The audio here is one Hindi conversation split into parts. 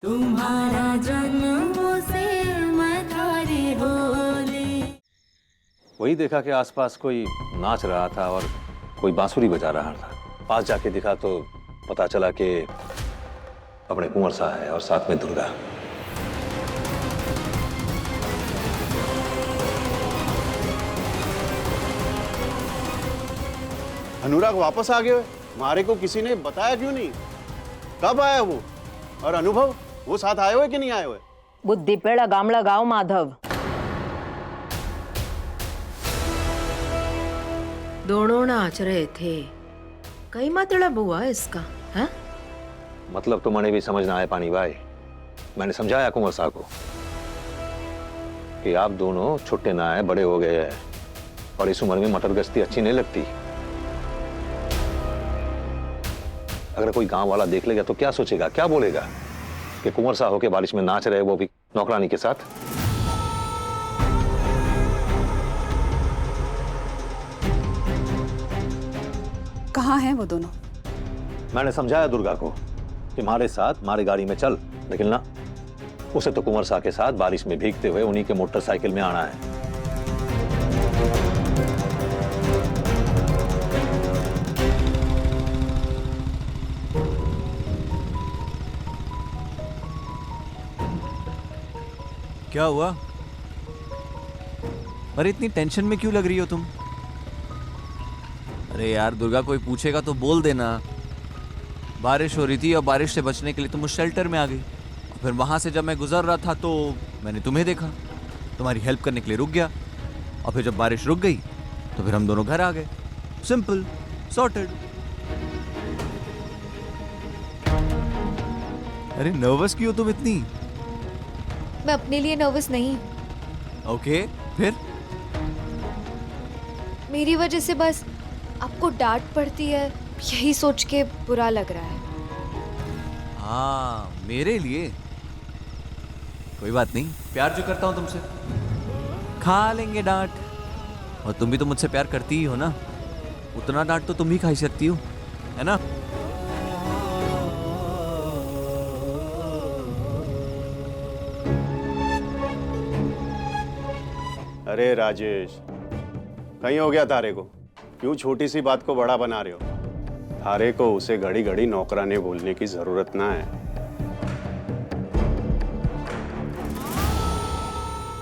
तुम्हारा जन्मों से मथारी होली। वही देखा कि आसपास कोई नाच रहा था और कोई बांसुरी बजा रहा था। पास जाके दिखा तो पता चला कि अपने कुंवर सा है और साथ में दुर्गा। अनुराग वापस आ गए। मारे को किसी ने बताया क्यों नहीं? कब आया वो? और अनुभव वो साथ आए हुए कि नहीं आए हुए? बुद्धि पेड़ा गामला गाँव माधव। दोनों नाच रहे थे। कई मतलब हुआ इसका है? मतलब तो मैंने भी समझ ना आया पानी भाई। मैंने समझाया कुंवर साहब को कि आप दोनों छुट्टे ना आए, बड़े हो गए हैं और इस उम्र में मटर गश्ती अच्छी नहीं लगती। अगर कोई गांव वाला देख लेगा तो क्या सोचेगा, क्या बोलेगा कि कुंवर साहब होके बारिश में नाच रहे, वो भी नौकरानी के साथ। कहाँ हैं वो दोनों? मैंने समझाया दुर्गा को कि हमारे साथ हमारी गाड़ी में चल, लेकिन ना, उसे तो कुंवर साहब के साथ बारिश में भीगते हुए उन्हीं के मोटरसाइकिल में आना है। क्या हुआ? अरे इतनी टेंशन में क्यों लग रही हो तुम? अरे यार दुर्गा कोई पूछेगा तो बोल देना। बारिश हो रही थी और बारिश से बचने के लिए तुम उस शेल्टर में आ गई। फिर वहां से जब मैं गुजर रहा था तो मैंने तुम्हें देखा, तुम्हारी हेल्प करने के लिए रुक गया। और फिर जब बारिश रुक गई तो फिर हम दोनों घर आ गए। Simple, sorted. अरे नर्वस क्यों तुम इतनी? मैं अपने लिए नर्वस नहीं। ओके, फिर? मेरी वजह से बस आपको डांट पड़ती है, यही सोच के बुरा लग रहा है। हाँ, मेरे लिए कोई बात नहीं। प्यार जो करता हूं तुमसे, खा लेंगे डांट। और तुम भी तो मुझसे प्यार करती ही हो ना, उतना डांट तो तुम भी खा ही सकती हो, है ना? अरे राजेश, कहीं हो गया तारे को? क्यों छोटी सी बात को बड़ा बना रहे हो? तारे को उसे घड़ी घड़ी नौकरानी बोलने की जरूरत ना है।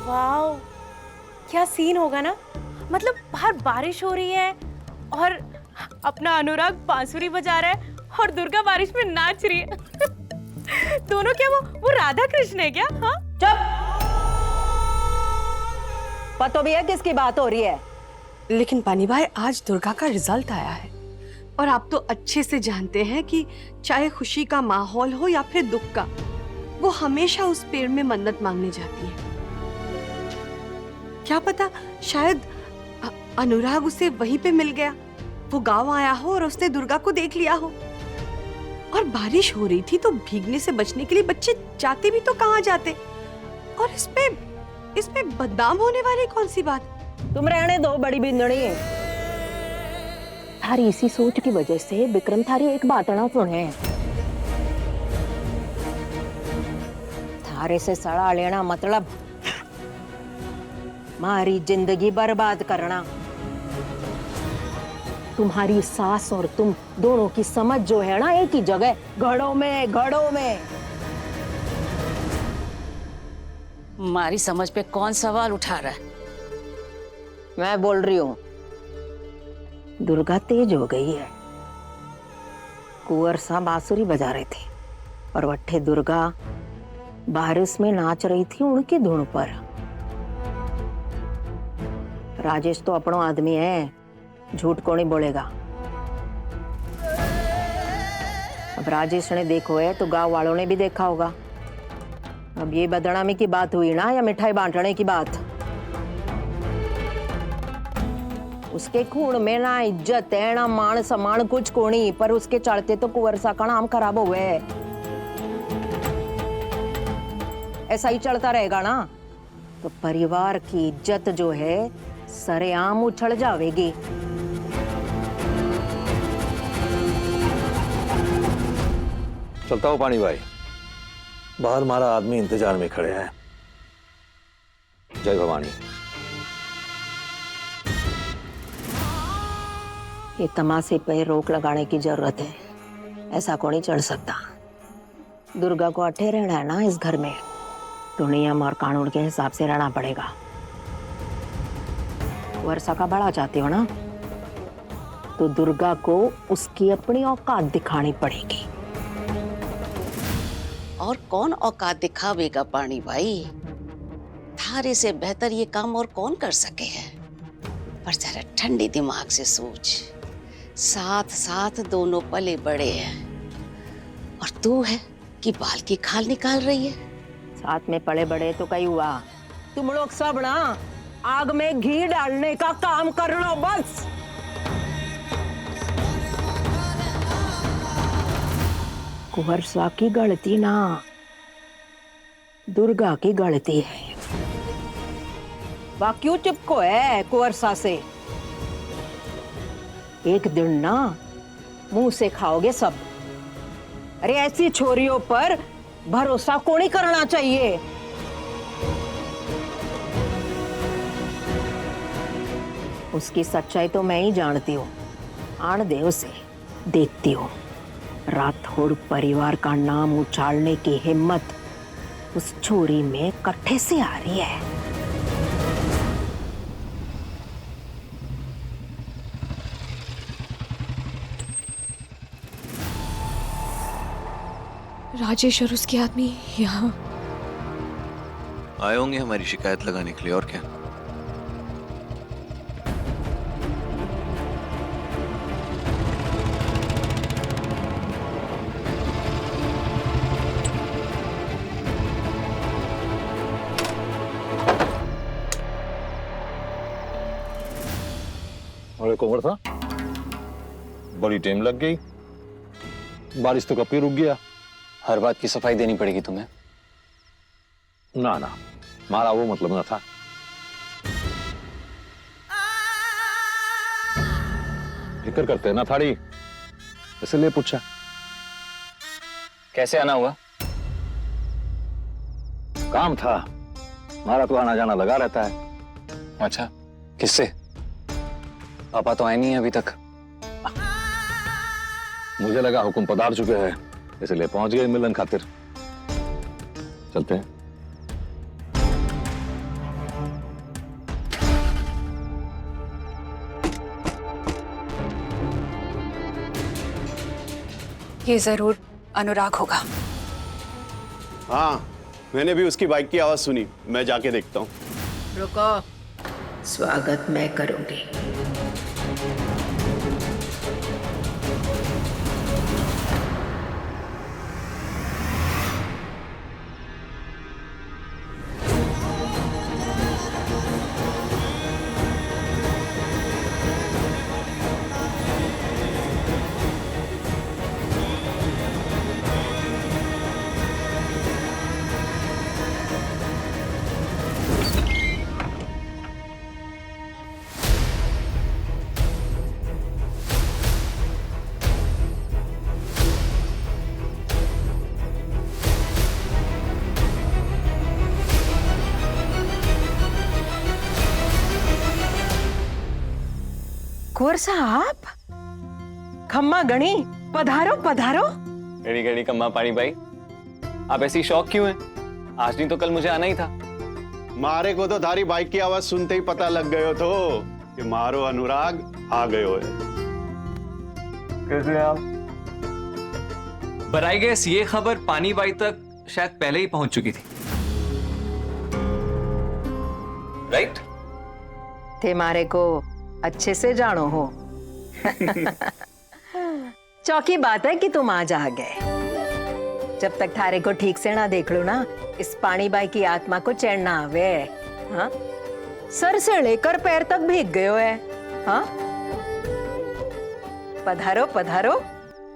वाओ, क्या सीन होगा ना। मतलब बाहर बारिश हो रही है और अपना अनुराग बांसुरी बजा रहा है और दुर्गा बारिश में नाच रही है। दोनों क्या वो राधा कृष्ण है क्या? हाँ, चुप। पता भी है किसकी बात हो रही है? लेकिन पानी भाई, आज दुर्गा का रिजल्ट आया है और आप तो अच्छे से जानते हैं कि चाहे खुशी का माहौल हो या फिर दुख का, वो हमेशा उस पेड़ में मन्नत मांगने जाती है। क्या पता, शायद अनुराग उसे वहीं पे मिल गया, वो गांव आया हो और उसने दुर्गा को देख लिया हो। और बारिश हो रही थी तो भीगने से बचने के लिए बच्चे जाते भी तो कहाँ जाते। और इसमें बदनाम होने वाली कौन सी बात? तुम रहने दो, बड़ी बिंदड़ी है। थारी इसी सोच की वजह से विक्रम थारी एक बात ना सुने। थारे से सड़ा लेना मतलब मारी जिंदगी बर्बाद करना। तुम्हारी सास और तुम दोनों की समझ जो है ना एक ही जगह, घड़ों में। हमारी समझ पे कौन सवाल उठा रहा है? मैं बोल रही हूँ, दुर्गा तेज हो गई है। कुंवर सा बांसुरी बजा रहे थे और वट्ठे दुर्गा बारिश में नाच रही थी उनकी धुन पर। राजेश तो अपनो आदमी है, झूठ को नहीं बोलेगा। अब राजेश ने देखो है तो गांव वालों ने भी देखा होगा। अब ये बदनामी की बात हुई ना या मिठाई बांटने की बात? उसके खून में ना इज्जत है ना मान सम्मान कुछ कोनी, पर उसके चलते तो कुंवर सा का नाम खराब हुए। ऐसा ही चलता रहेगा ना तो परिवार की इज्जत जो है सरेआम उछल जाएगी। चलता हूँ पानी भाई, बाहर हमारा आदमी इंतजार में खड़े हैं। जय भवानी। ये तमाशे पे रोक लगाने की जरूरत है, ऐसा कौन ही चढ़ सकता। दुर्गा को अट्ठे रहना है ना इस घर में, तो नियम और कानून के हिसाब से रहना पड़ेगा। वर्षा का बड़ा चाहती हो ना, तो दुर्गा को उसकी अपनी औकात दिखानी पड़ेगी। और कौन औकात दिखावेगा पानी भाई? थारे से बेहतर ये काम और कौन कर सके है? पर जरा ठंडे दिमाग से सोच, साथ साथ दोनों पले बड़े हैं और तू है कि बाल की खाल निकाल रही है। साथ में पड़े बड़े तो कई हुआ, तुम लोग सब ना आग में घी डालने का काम कर लो बस। कुंवरसा की गलती ना, दुर्गा की गलती है। वह क्यों चिपको है कुंवरसा से? एक दिन ना मुंह से खाओगे सब। अरे ऐसी छोरियों पर भरोसा कौन ही करना चाहिए। उसकी सच्चाई तो मैं ही जानती हूँ। आन दे उसे, देखती हूँ। राठौड़ परिवार का नाम उछालने की हिम्मत उस छोरी में कट्ठे से आ रही है। राजेश और उसके आदमी यहाँ आए होंगे हमारी शिकायत लगाने के लिए, और क्या। अरे कुंवर था, बड़ी टाइम लग गई। बारिश तो कब की रुक गया। हर बात की सफाई देनी पड़ेगी तुम्हें। ना ना, हमारा वो मतलब ना था। फिक्र करते ना थाड़ी, इसलिए पूछा। कैसे आना हुआ? काम था, हमारा तो आना जाना लगा रहता है। अच्छा, किससे? पापा तो आए नहीं है अभी तक। मुझे लगा हुक्म पधार चुके हैं, इसलिए पहुंच गए मिलन खातिर। चलते हैं। ये जरूर अनुराग होगा। हाँ, मैंने भी उसकी बाइक की आवाज सुनी। मैं जाके देखता हूँ। रुको, स्वागत मैं करूंगी। कुंवर साहब, खम्मा गणी, पधारो पधारो। गड़ी गड़ी कम्मा पानी भाई, आप ऐसी शौक क्यों हैं? आज नहीं तो कल मुझे आना ही था। मारे को तो थारी बाइक की आवाज सुनते ही पता लग गयो तो कि मारो अनुराग आ गयो है। कैसे आप? बराई गैस ये खबर पानी बाई तक शायद पहले ही पहुंच चुकी थी, राइट? थे मारे को अच्छे से जानो हो। चौकी बात है कि तुम आज आ गए। जब तक थारे को ठीक से ना देख लो ना, इस पानी बाई की आत्मा को चैन ना आवे। हाँ? सर से लेकर पैर तक भीग गयो है। हाँ? पधारो पधारो,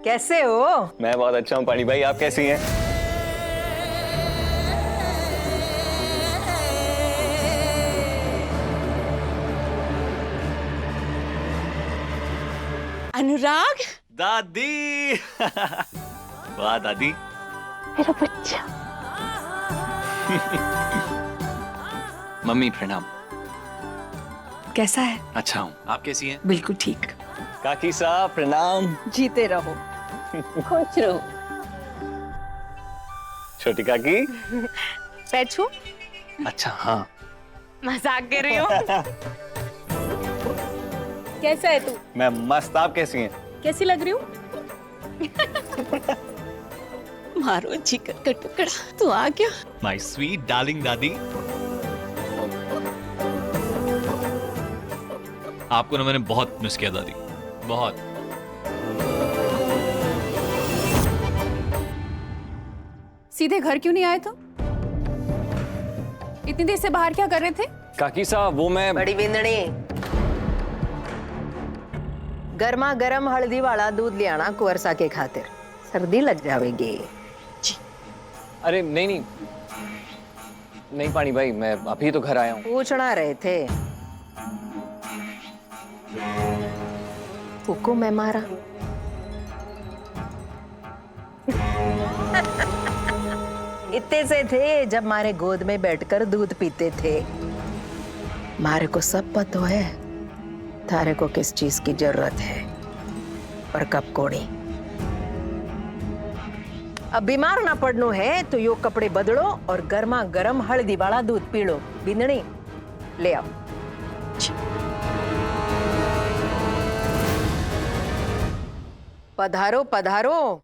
कैसे हो? मैं बहुत अच्छा हूँ पानी भाई, आप कैसी हैं? अनुराग, दादी। वाह दादी, मेरा बच्चा। मम्मी प्रणाम। कैसा है? अच्छा हूँ, आप कैसी हैं? बिल्कुल ठीक। काकी साहब प्रणाम। जीते रहो, खुश रहो। छोटी काकी। पैर छू। अच्छा हाँ। मजाक कर रही हूँ। कैसा है तू? मैं मस्त, आप कैसी हैं? कैसी लग रही हूँ? मारो जिगर का टुकड़ा, तू आ गया। माय स्वीट डार्लिंग दादी। आपको ना मैंने बहुत मिस किया दादी, बहुत। सीधे घर क्यों नहीं आए तुम? इतनी देर से बाहर क्या कर रहे थे? काकी साहब वो मैं बड़ी बिंदनी, गर्मा गर्म हल्दी वाला दूध ले आना कुंवरसा के खातिर, सर्दी लग जाएगी। अरे नहीं नहीं नहीं पानी भाई, मैं अभी तो घर आया हूँ। पूछना रहे थे, फूको मैं मारा। इतने से थे जब मारे गोद में बैठकर दूध पीते थे। मारे को सब पता है थारे को किस चीज की जरूरत है और कब कोड़ी। अब बीमार ना पड़नो है तो यो कपड़े बदलो और गर्मा गर्म हल्दी वाला दूध पी लो। बिंदनी ले आओ। पधारो पधारो,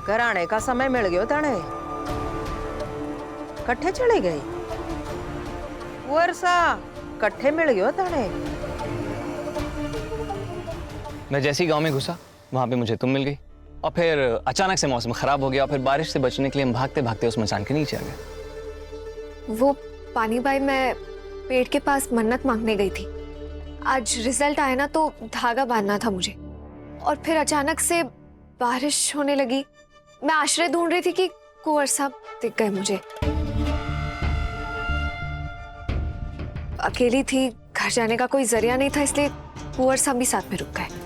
घर आने का समय मिल गयो ताने। कट्ठे चले गए वर्षा, कट्ठे मिल गयो ताने। मैं जैसे ही गांव में घुसा वहां पे मुझे तुम मिल गई, और फिर अचानक से मौसम खराब हो गया, और फिर बारिश से बचने के लिए हम भागते भागते उस मचान के नीचे आ गए। वो पानी भाई, मैं पेड़ के पास मन्नत मांगने गई थी। आज रिजल्ट आया ना तो धागा बांधना था मुझे, और फिर अचानक से बारिश होने लगी। मैं आश्रय ढूंढ रही थी कि कुंवर साहब दिख गए मुझे। अकेली थी, घर जाने का कोई जरिया नहीं था, इसलिए कुंवर साहब भी साथ में रुक गए।